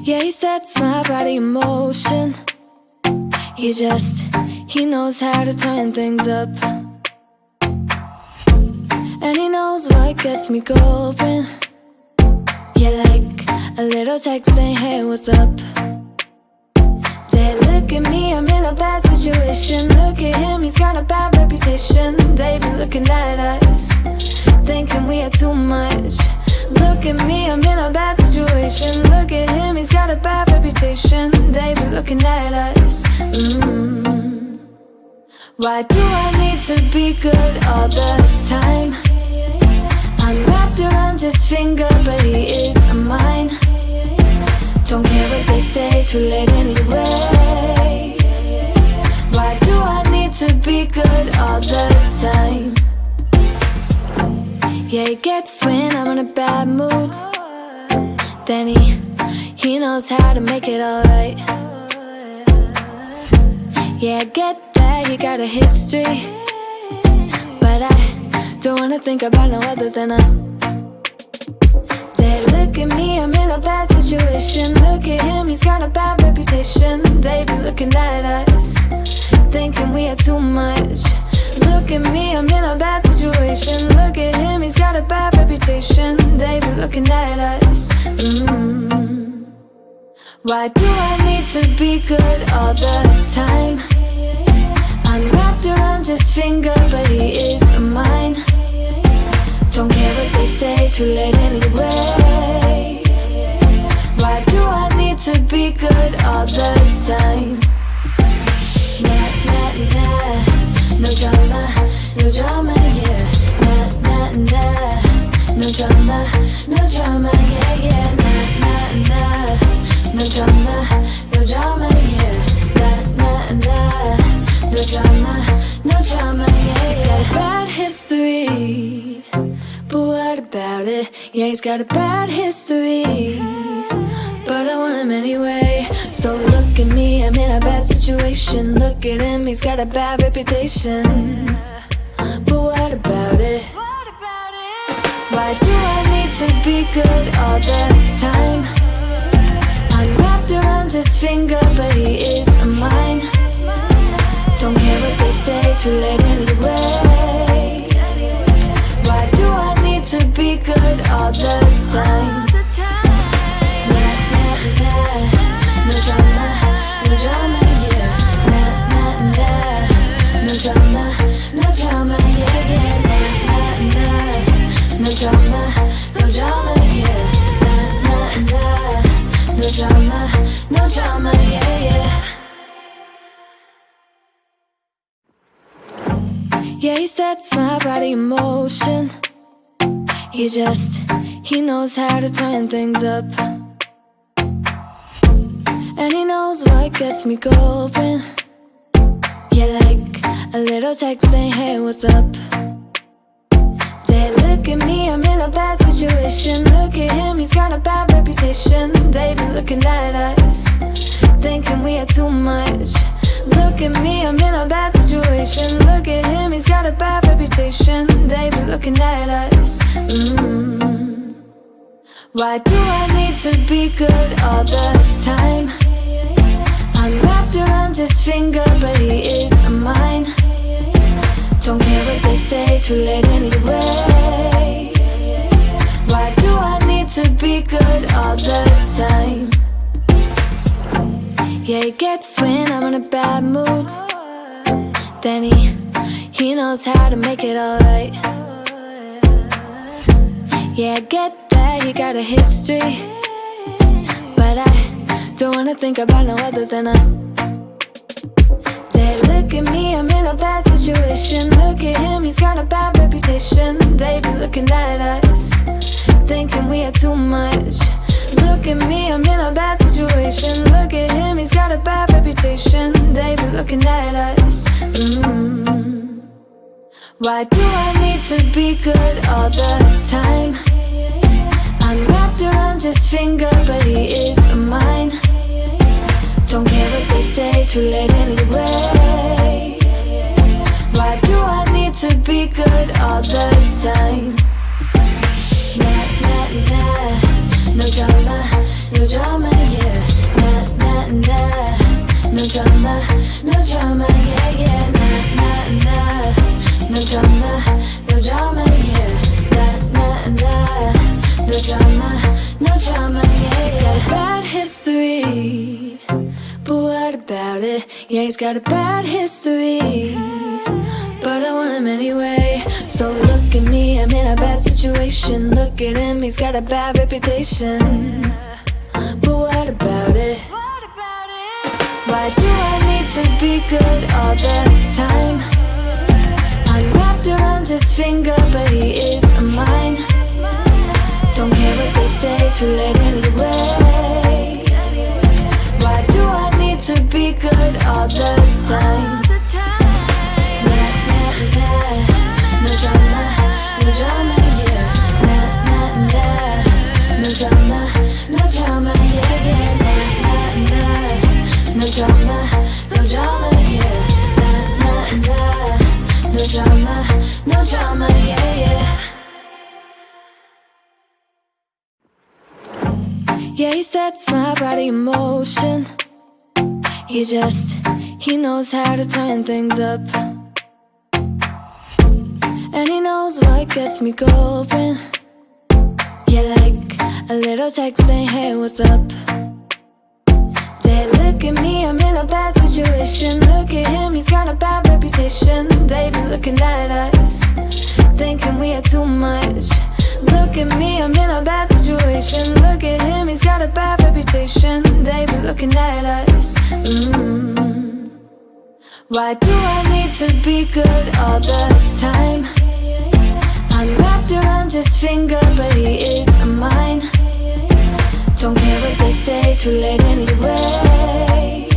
Yeah, he sets my body in motion. He knows how to turn things up. And he knows what gets me going. Yeah, like a little text saying, hey, what's up? They look at me, I'm in a bad situation. Look at him, he's got a bad reputation. They be looking at us, thinking we are too much. Look at me, I'm in a bad situation. Look at him, he's got a bad reputation. They be looking at us. Why do I need to be good all the time? I'm wrapped around his finger, but he is mine. Don't care what they say, too late anyway. Why do I need to be good all the time? Yeah, he gets when I'm in a bad mood. Then he knows how to make it alright. Yeah, I get that you got a history, but I don't wanna think about no other than us. They look at me, I'm in a bad situation. Look at him, he's got a bad reputation. They be looking at us, thinking we are too much. Look at me, I'm in a bad situation. Look at him, he's got a bad reputation. They be looking at us. Why do I need to be good all the time? I'm wrapped around his finger, but he is mine. Don't care what they say, too late anyway. Why do I need to be good all the time? Nah, nah, nah. No drama, no drama, yeah. Nah, nah, nah. No drama, no drama, yeah, yeah. Nah, nah, nah. No drama, no drama, yeah. Nah, nah, nah. No drama, no drama, yeah, yeah. He's got a bad history, but what about it? Yeah, he's got a bad history, but I want him anyway. So look at me, I'm in a bad situation. Look at him, he's got a bad reputation, but what about it? Why do I need to be good all the time? I'm wrapped around his finger, but he is mine. Don't care what they say, too late anyway. Why do I need to be good all the time? Nah, nah, nah. No drama, no drama, yeah. Nah, nah, nah. No drama, no drama, yeah, yeah. Nah, nah, nah. No drama, no drama, yeah. Nah, nah, nah. No drama, no drama, yeah, yeah. Yeah, he sets my body in motion. He knows how to turn things up. And he knows what gets me going. Yeah, like a little text saying, hey, what's up? They look at me, I'm in a bad situation. Look at him, he's got a bad reputation. They be looking at us, thinking we are too much. Look at me, I'm in a bad situation. Look at him, he's got a bad reputation. They be looking at us. Why do I need to be good all the time? I'm wrapped around his finger, but he is mine. Don't care what they say, too late anyway. Why do I need to be good all the time? Yeah, he gets when I'm in a bad mood. Then he knows how to make it alright. Yeah, I get that you got a history, but I don't wanna think about no other than us. They look at me, I'm in a bad situation. Look at him, he's got a bad reputation. They be looking at us, thinking we are too much. Look at me, I'm in a bad situation. Look at him, he's got a bad reputation. They be looking at us. Why do I need to be good all the time? I'm wrapped around his finger, but he is mine. Don't care what they say, too late anyway. Why do I need to be good all the time? Nah, nah, nah. No drama, no drama, yeah. Nah, nah, nah. No drama, no drama, yeah, yeah. Nah, nah, nah. No drama, no drama, yeah. Nah, nah, nah. No drama, no drama, yeah, yeah. He's got a bad history, but what about it? Yeah, he's got a bad history, but I want him anyway. So look at me, I'm in a bad situation. Look at him, he's got a bad reputation, but what about it? Why do I need to be good all the time? I'm wrapped around his finger, but he is mine. Don't care what they say, too late anyway. Why do I need to be good all the time? Nah, nah, nah. No drama, no drama, yeah. Nah, nah, nah. No drama, no drama, yeah, yeah. Nah, nah, nah. No drama, no drama, yeah. Nah, nah, nah. No drama, no drama, yeah, yeah. Yeah, he sets my body in motion. He knows how to turn things up. And he knows what gets me going. Yeah, like a little text saying, hey, what's up? They look at me, I'm in a bad situation. Look at him, he's got a bad reputation. They be looking at us, thinking we are too much. Look at me, I'm in a bad situation. Look at him, he's got a bad reputation. They be looking at us. Why do I need to be good all the time? I'm wrapped around his finger, but he is mine. Don't care what they say, too late anyway.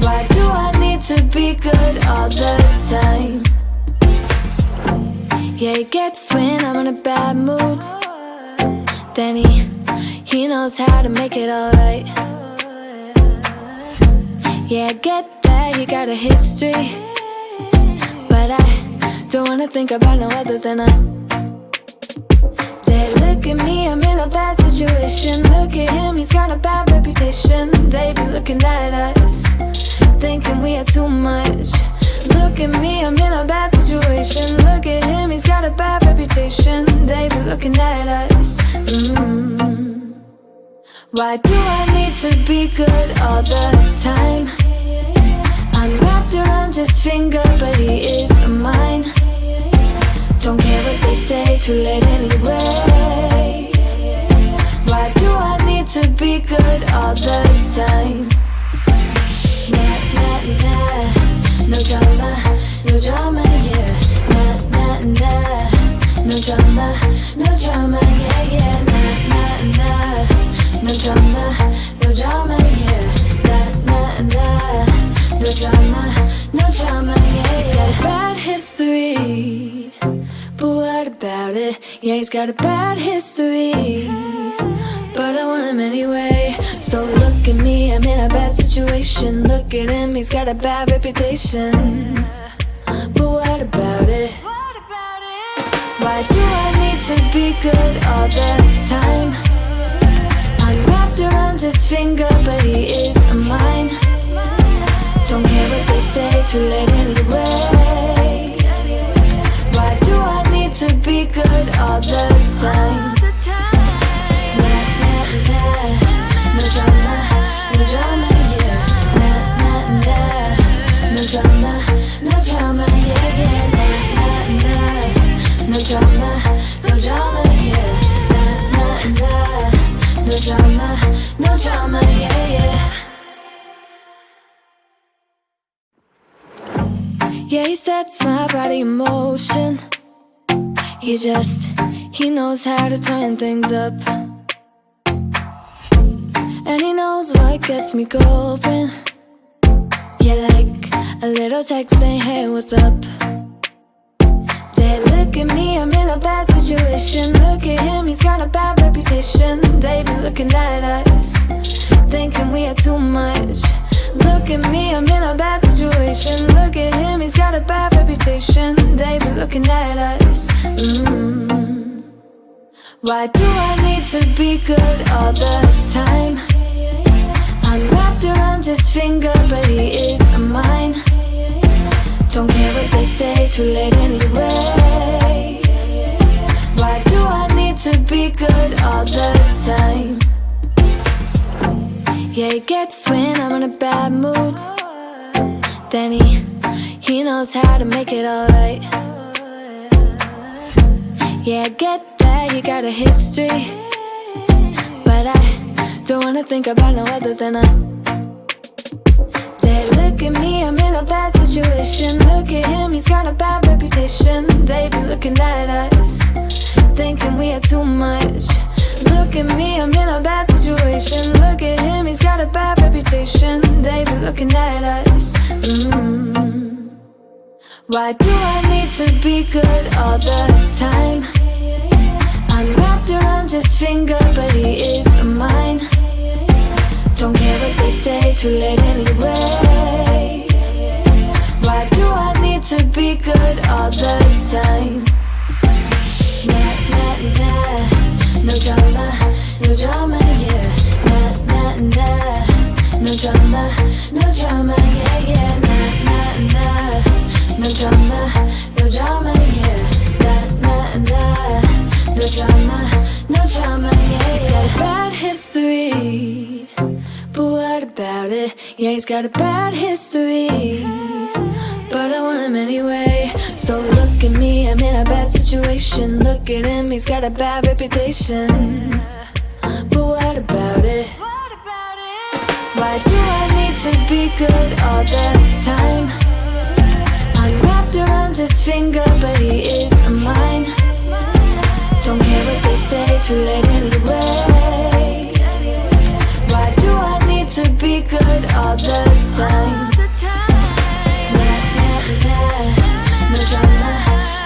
Why do I need to be good all the time? Yeah, he gets when I'm in a bad mood. Then he knows how to make it alright. Yeah, I get that he got a history, but I don't wanna think about no other than us. They look at me, I'm in a bad situation. Look at him, he's got a bad reputation. They be looking at us, thinking we are too much. Look at me, I'm in a bad situation. Look at him, he's got a bad reputation. They be looking at us. Why do I need to be good all the time? I'm wrapped around his finger, but he is mine. Don't care what they say, too late anyway. Why do I need to be good all the time? Nah, nah, nah. No drama, no drama, yeah. Nah, nah, nah. No drama, no drama, yeah, yeah. Nah, nah, nah. No drama, no drama, yeah. Nah, nah, nah. No drama, no drama, yeah, yeah. He's got a bad history, but what about it? Yeah, he's got a bad history, but I want him anyway. So look at me, I'm in a bad situation. Look at him, he's got a bad reputation, but what about it? Why do I need to be good all the time? I'm wrapped around his finger, but he is mine. Don't care what they say, too late anyway. Why do I need to be good all the time? Nah, nah, nah. No drama, no drama, yeah. Nah, nah, nah. No drama, no drama, yeah, yeah. Nah, nah, nah. No drama, no drama, yeah. Nah, nah, nah. No drama, no drama, yeah, yeah. Yeah, he sets my body in motion. He knows how to turn things up. And he knows what gets me going. Yeah, like a little text saying, hey, what's up? They look at me, I'm in a bad situation. Look at him, he's got a bad reputation. They be looking at us, thinking we are too much. Look at me, I'm in a bad situation. Look at him, he's got a bad reputation. They be looking at us. Why do I need to be good all the time? his finger, but he is mine. Don't care what they say, too late anyway. Why do I need to be good all the time? Yeah, he gets when I'm in a bad mood. Then he knows how to make it alright. Yeah, I get that you got a history, but I don't wanna think about no other than us. They look at me, I'm in a bad situation. Look at him, he's got a bad reputation. They be looking at us, thinking we are too much. Look at me, I'm in a bad situation. Look at him, he's got a bad reputation. They be looking at us. Why do I need to be good all the time? I'm wrapped around his finger, but he is mine. Don't care what they say, too late anyway. Why do I need to be good all the time? Nah, nah, nah. No drama, no drama, yeah. Nah, nah, nah. No drama, no drama, yeah, yeah. Nah, nah, nah. No drama, no drama, yeah. Nah, nah, nah. No drama, no drama, yeah, yeah. He's got a bad history, but what about it? Yeah, he's got a bad history, but I want him anyway. So look at me, I'm in a bad situation. Look at him, he's got a bad reputation, but what about it? Why do I need to be good all the time? I'm wrapped around his finger, but he is mine. Don't care what they say, too late anyway. Why do I need to be good all the time? Nah, nah, nah. No drama,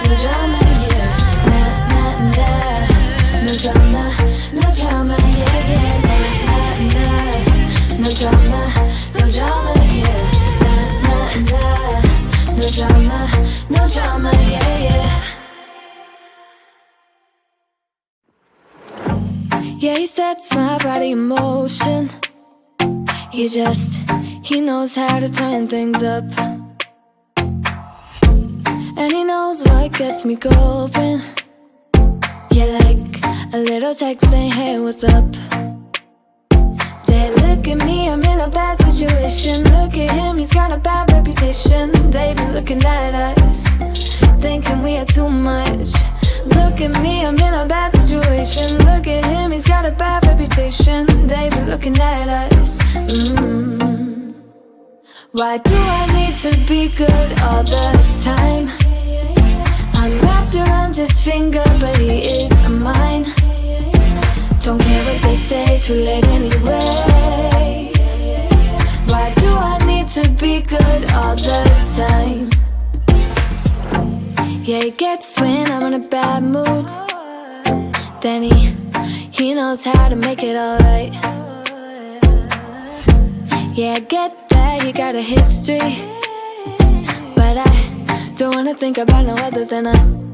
no drama, yeah. Nah, nah, nah. No drama, no drama, yeah, yeah. Nah, nah, nah. No drama, no drama, yeah. Nah, nah, nah. No drama, no drama, yeah, yeah. Yeah, he sets my body in motion. He knows how to turn things up. And he knows what gets me going. Yeah, like a little text saying, hey, what's up? They look at me, I'm in a bad situation. Look at him, he's got a bad reputation. They be looking at us, thinking we are too much. Look at me, I'm in a bad situation. Look at him, he's got a bad reputation. They be looking at us. Why do I need to be good all the time? I'm wrapped around his finger, but he is mine. Don't care what they say, too late anyway. Why do I need to be good all the time? Yeah, he gets when I'm in a bad mood. Then he knows how to make it alright. Yeah, I get that you got a history, but I don't wanna think about no other than us.